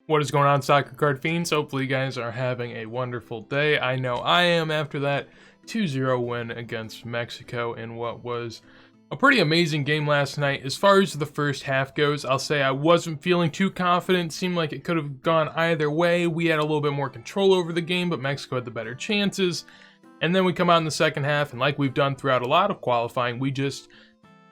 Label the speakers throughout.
Speaker 1: What is going on, soccer card fiends? Hopefully you guys are having a wonderful day. I know I am after that 2-0 win against Mexico in what was a pretty amazing game last night. As far as the first half goes, I'll say I wasn't feeling too confident. Seemed like it could have gone either way. We had a little bit more control over the game, but Mexico had the better chances. And then we come out in the second half, and like we've done throughout a lot of qualifying, we just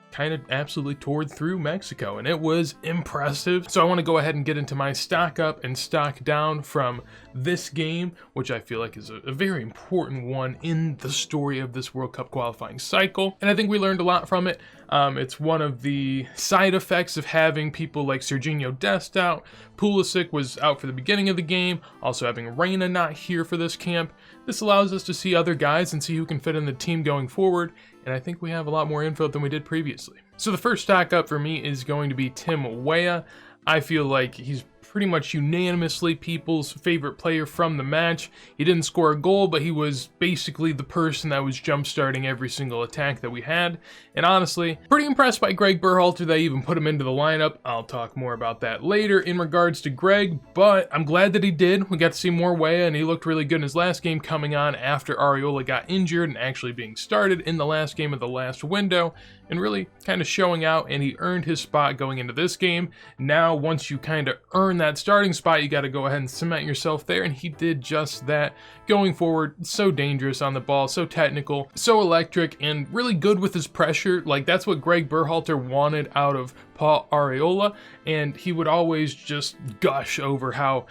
Speaker 1: kind of absolutely tore through Mexico, and it was impressive. So I want to go ahead and get into my stock up and stock down from this game, which I feel like is a very important one in the story of this World Cup qualifying cycle. And I think we learned a lot from it. It's one of the side effects of having people like Serginho Dest out. Pulisic was out for the beginning of the game, also having Reina not here for this camp. This allows us to see other guys and see who can fit in the team going forward, and I think we have a lot more info than we did previously. So the first stock up for me is going to be Tim Weah. I feel like he's pretty much unanimously people's favorite player from the match. He didn't score a goal, but he was basically the person that was jump-starting every single attack that we had. And honestly, pretty impressed by Greg Berhalter that even put him into the lineup. I'll talk more about that later in regards to Greg, but I'm glad that he did. We got to see more Weah, and he looked really good in his last game coming on after Areola got injured and actually being started in the last game of the last window, and really kind of showing out, and he earned his spot going into this game. Now, once you kind of earn that starting spot, you got to go ahead and cement yourself there, and he did just that. Going forward, so dangerous on the ball, so technical, so electric, and really good with his pressure. Like, that's what Greg Berhalter wanted out of Paul Areola, and he would always just gush over how,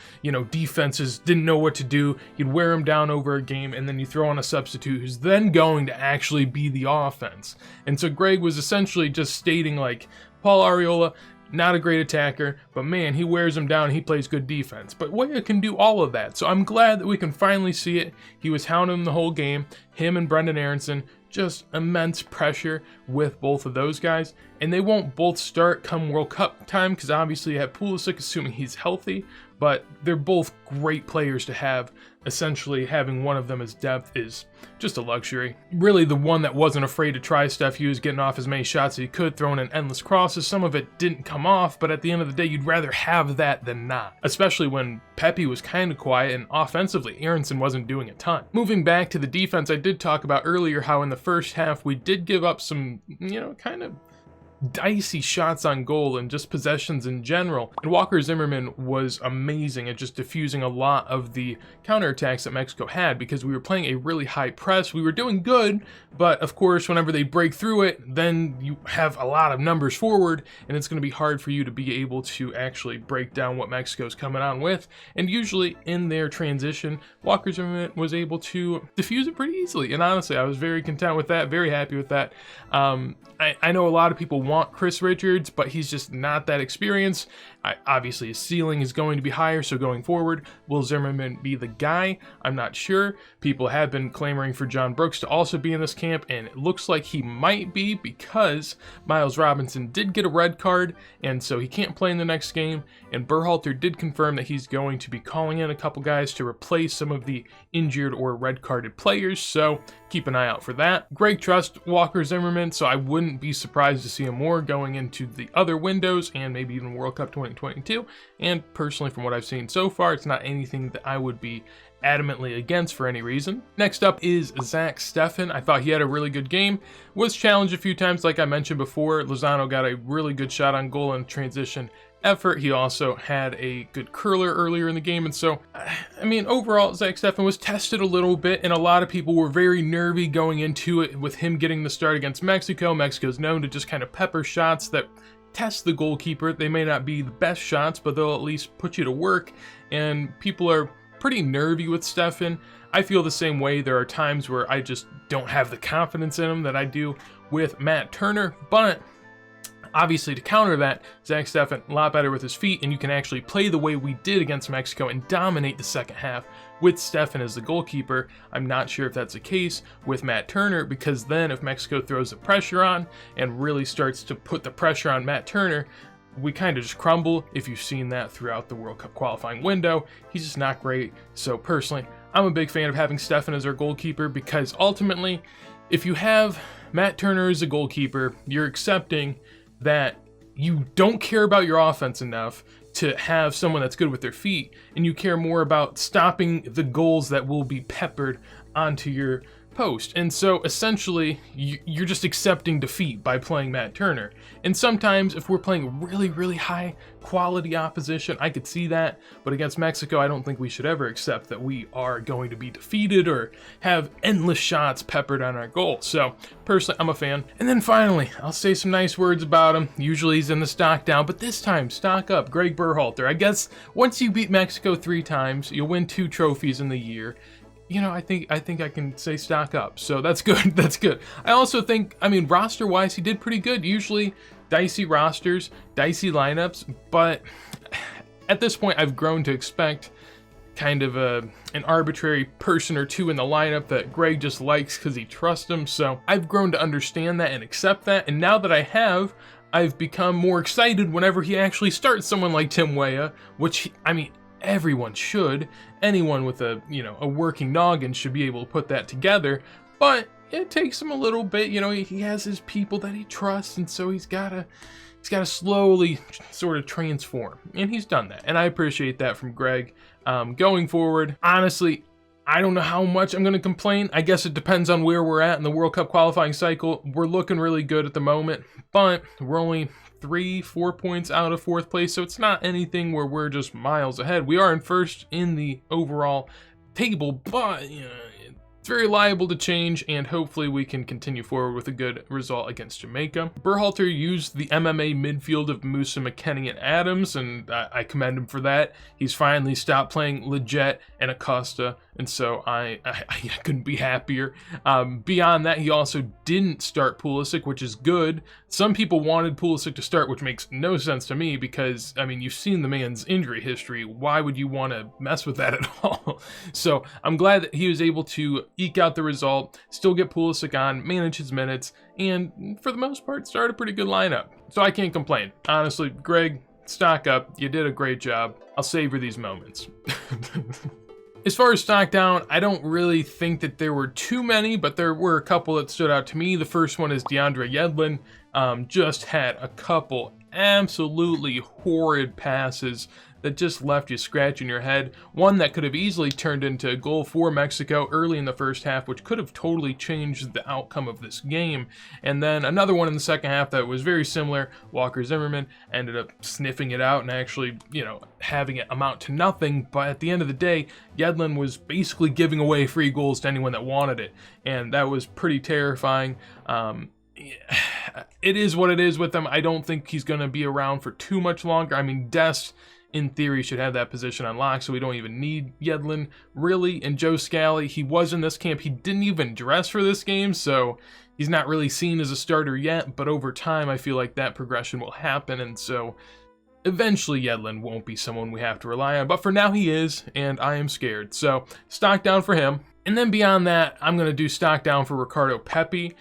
Speaker 1: defenses didn't know what to do. You'd wear him down over a game, and then you throw on a substitute who's then going to actually be the offense. And so Greg was essentially just stating, like, Paul Areola, not a great attacker, but man, he wears him down and he plays good defense. But Weah can do all of that, so I'm glad that we can finally see it. He was hounding him the whole game. Him and Brendan Aronson, just immense pressure with both of those guys. And they won't both start come World Cup time, because obviously you have Pulisic, assuming he's healthy, but they're both great players to have. Essentially, having one of them as depth is just a luxury. Really, the one that wasn't afraid to try stuff, he was getting off as many shots as he could, throwing in endless crosses. Some of it didn't come off, but at the end of the day, you'd rather have that than not. Especially when Pepe was kind of quiet, and offensively, Aronson wasn't doing a ton. Moving back to the defense, I did talk about earlier how in the first half, we did give up some, kind of dicey shots on goal and just possessions in general. And Walker Zimmerman was amazing at just diffusing a lot of the counterattacks that Mexico had, because we were playing a really high press. We were doing good, but of course, whenever they break through it, then you have a lot of numbers forward, and it's going to be hard for you to be able to actually break down what Mexico's coming on with. And usually in their transition, Walker Zimmerman was able to diffuse it pretty easily. And honestly, I was very content with that, very happy with that. I know a lot of people want Chris Richards, but he's just not that experienced. Obviously, his ceiling is going to be higher, so going forward, will Zimmerman be the guy? I'm not sure. People have been clamoring for John Brooks to also be in this camp, and it looks like he might be, because Miles Robinson did get a red card, and so he can't play in the next game, and Berhalter did confirm that he's going to be calling in a couple guys to replace some of the injured or red-carded players, so keep an eye out for that. Greg trusts Walker Zimmerman, so I wouldn't be surprised to see him more going into the other windows, and maybe even World Cup 2022, and personally from what I've seen so far, it's not anything that I would be adamantly against for any reason. Next up is Zack Steffen. I thought he had a really good game. Was challenged a few times, like I mentioned before. Lozano got a really good shot on goal in transition effort. He also had a good curler earlier in the game, and so overall Zack Steffen was tested a little bit, and a lot of people were very nervy going into it with him getting the start against Mexico. Mexico's known to just kind of pepper shots that test the goalkeeper. They may not be the best shots, but they'll at least put you to work, and people are pretty nervy with Steffen. I feel the same way. There are times where I just don't have the confidence in him that I do with Matt Turner, but obviously, to counter that, Zack Steffen a lot better with his feet, and you can actually play the way we did against Mexico and dominate the second half with Steffen as the goalkeeper. I'm not sure if that's the case with Matt Turner, because then if Mexico throws the pressure on and really starts to put the pressure on Matt Turner, we kind of just crumble. If you've seen that throughout the World Cup qualifying window, he's just not great. So personally, I'm a big fan of having Steffen as our goalkeeper, because ultimately, if you have Matt Turner as a goalkeeper, you're accepting that you don't care about your offense enough to have someone that's good with their feet, and you care more about stopping the goals that will be peppered onto your post. And so essentially you're just accepting defeat by playing Matt Turner. And sometimes if we're playing really high quality opposition, I could see that, but against Mexico I don't think we should ever accept that we are going to be defeated or have endless shots peppered on our goal. So personally, I'm a fan. And then finally, I'll say some nice words about him. Usually he's in the stock down, but this time stock up. Greg Berhalter. I guess once you beat Mexico 3 times, you'll win 2 trophies in the year. You know, I think I can say stock up. So that's good. That's good. I also think, I mean, roster-wise, he did pretty good. Usually dicey rosters, dicey lineups, but at this point, I've grown to expect kind of an arbitrary person or two in the lineup that Greg just likes because he trusts him. So I've grown to understand that and accept that. And now that I have, I've become more excited whenever he actually starts someone like Tim Weah, which, I mean, everyone should. Anyone with a working noggin should be able to put that together, but it takes him a little bit. He has his people that he trusts, and so he's gotta slowly sort of transform, and he's done that, and I appreciate that from Greg. Going forward, honestly, I don't know how much I'm going to complain. I guess it depends on where we're at in the World Cup qualifying cycle. We're looking really good at the moment, but we're only 3-4 points out of 4th place, so it's not anything where we're just miles ahead. We are in first in the overall table, but it's very liable to change, and hopefully we can continue forward with a good result against Jamaica. Berhalter used the MMA midfield of Musa, McKennie, and Adams, and I commend him for that. He's finally stopped playing Leggett and Acosta, and so I couldn't be happier. Beyond that, he also didn't start Pulisic, which is good. Some people wanted Pulisic to start, which makes no sense to me because, I mean, you've seen the man's injury history. Why would you want to mess with that at all? So I'm glad that he was able to eke out the result, still get Pulisic on, manage his minutes, and for the most part, start a pretty good lineup. So I can't complain. Honestly, Greg, stock up. You did a great job. I'll savor these moments. As far as stock down, I don't really think that there were too many, but there were a couple that stood out to me. The first one is DeAndre Yedlin. Just had a couple absolutely horrid passes that just left you scratching your head. One that could have easily turned into a goal for Mexico early in the first half, which could have totally changed the outcome of this game. And then another one in the second half that was very similar. Walker Zimmerman ended up sniffing it out and actually, having it amount to nothing. But at the end of the day, Yedlin was basically giving away free goals to anyone that wanted it. And that was pretty terrifying. It is what it is with him. I don't think he's going to be around for too much longer. I mean, Dest, in theory, should have that position unlocked, so we don't even need Yedlin, really. And Joe Scally, he was in this camp. He didn't even dress for this game, so he's not really seen as a starter yet, but over time, I feel like that progression will happen, and so eventually Yedlin won't be someone we have to rely on, but for now he is, and I am scared. So, stock down for him. And then beyond that, I'm going to do stock down for Ricardo Perez.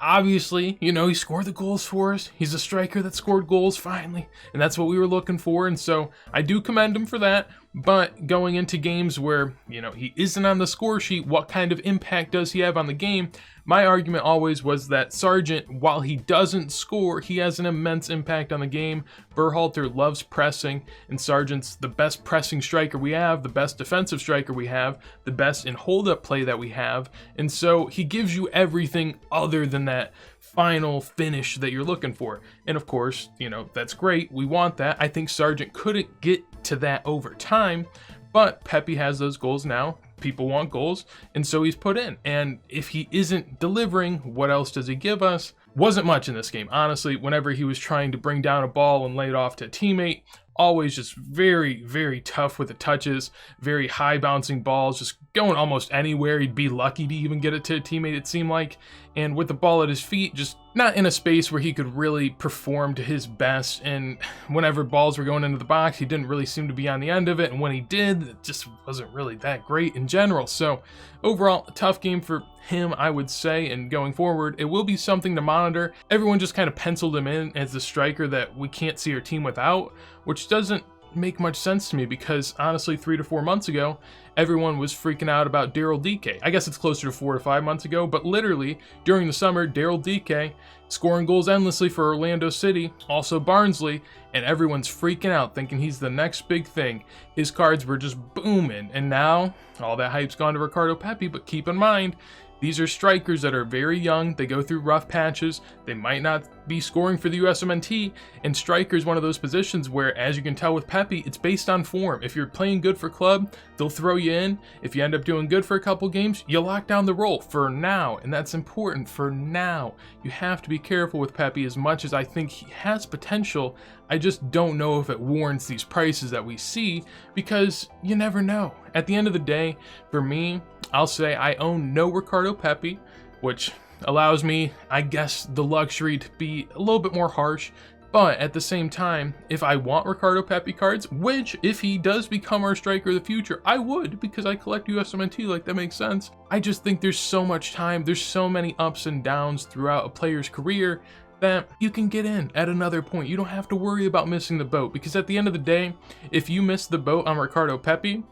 Speaker 1: Obviously, he scored the goals for us. He's a striker that scored goals finally, and that's what we were looking for, and so I do commend him for that. But going into games where, he isn't on the score sheet, what kind of impact does he have on the game? My argument always was that Sargent, while he doesn't score, he has an immense impact on the game. Berhalter loves pressing, and Sargent's the best pressing striker we have, the best defensive striker we have, the best in hold-up play that we have, and so he gives you everything other than that final finish that you're looking for. And of course, that's great. We want that. I think Sargent couldn't get to that over time, but Pepe has those goals now. People want goals, and so he's put in. And if he isn't delivering, what else does he give us? Wasn't much in this game, honestly. Whenever he was trying to bring down a ball and lay it off to a teammate, always just very, very tough with the touches, very high bouncing balls, just going almost anywhere. He'd be lucky to even get it to a teammate, it seemed like. And with the ball at his feet, just not in a space where he could really perform to his best. And whenever balls were going into the box, he didn't really seem to be on the end of it. And when he did, it just wasn't really that great in general. So overall, a tough game for him, I would say. And going forward, it will be something to monitor. Everyone just kind of penciled him in as the striker that we can't see our team without, which doesn't make much sense to me because honestly 3 to 4 months ago everyone was freaking out about Daryl DK. I guess it's closer to 4 to 5 months ago, but literally during the summer Daryl DK scoring goals endlessly for Orlando City, also Barnsley, and everyone's freaking out thinking he's the next big thing. His cards were just booming, and now all that hype's gone to Ricardo Pepi. But keep in mind, these are strikers that are very young, they go through rough patches, they might not be scoring for the USMNT, and striker is one of those positions where, as you can tell with Pepi, it's based on form. If you're playing good for club, they'll throw you in. If you end up doing good for a couple games, you lock down the role for now, and that's important for now. You have to be careful with Pepi. As much as I think he has potential, I just don't know if it warrants these prices that we see, because you never know. At the end of the day, for me, I'll say I own no Ricardo Pepi, which allows me, I guess, the luxury to be a little bit more harsh. But at the same time, if I want Ricardo Pepi cards, which if he does become our striker of the future, I would, because I collect USMNT, like that makes sense. I just think there's so much time, there's so many ups and downs throughout a player's career that you can get in at another point. You don't have to worry about missing the boat, because at the end of the day, if you miss the boat on Ricardo Pepi,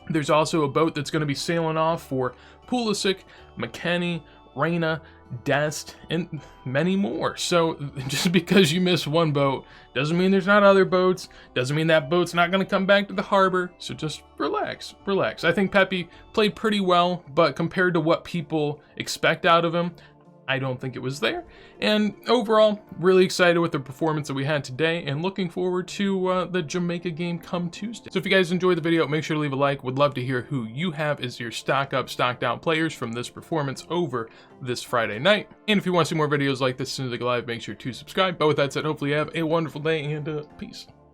Speaker 1: there's also a boat that's going to be sailing off for Pulisic, McKennie, Reyna, Dest, and many more. So just because you miss one boat doesn't mean there's not other boats, doesn't mean that boat's not going to come back to the harbor. So just relax. I think Pepi played pretty well, but compared to what people expect out of him, I don't think it was there. And overall, really excited with the performance that we had today and looking forward to the Jamaica game come Tuesday. So if you guys enjoyed the video, make sure to leave a like. Would love to hear who you have as your stock up, stock down players from this performance over this Friday night. And if you want to see more videos like this as soon as they go live, make sure to subscribe. But with that said, hopefully you have a wonderful day and peace.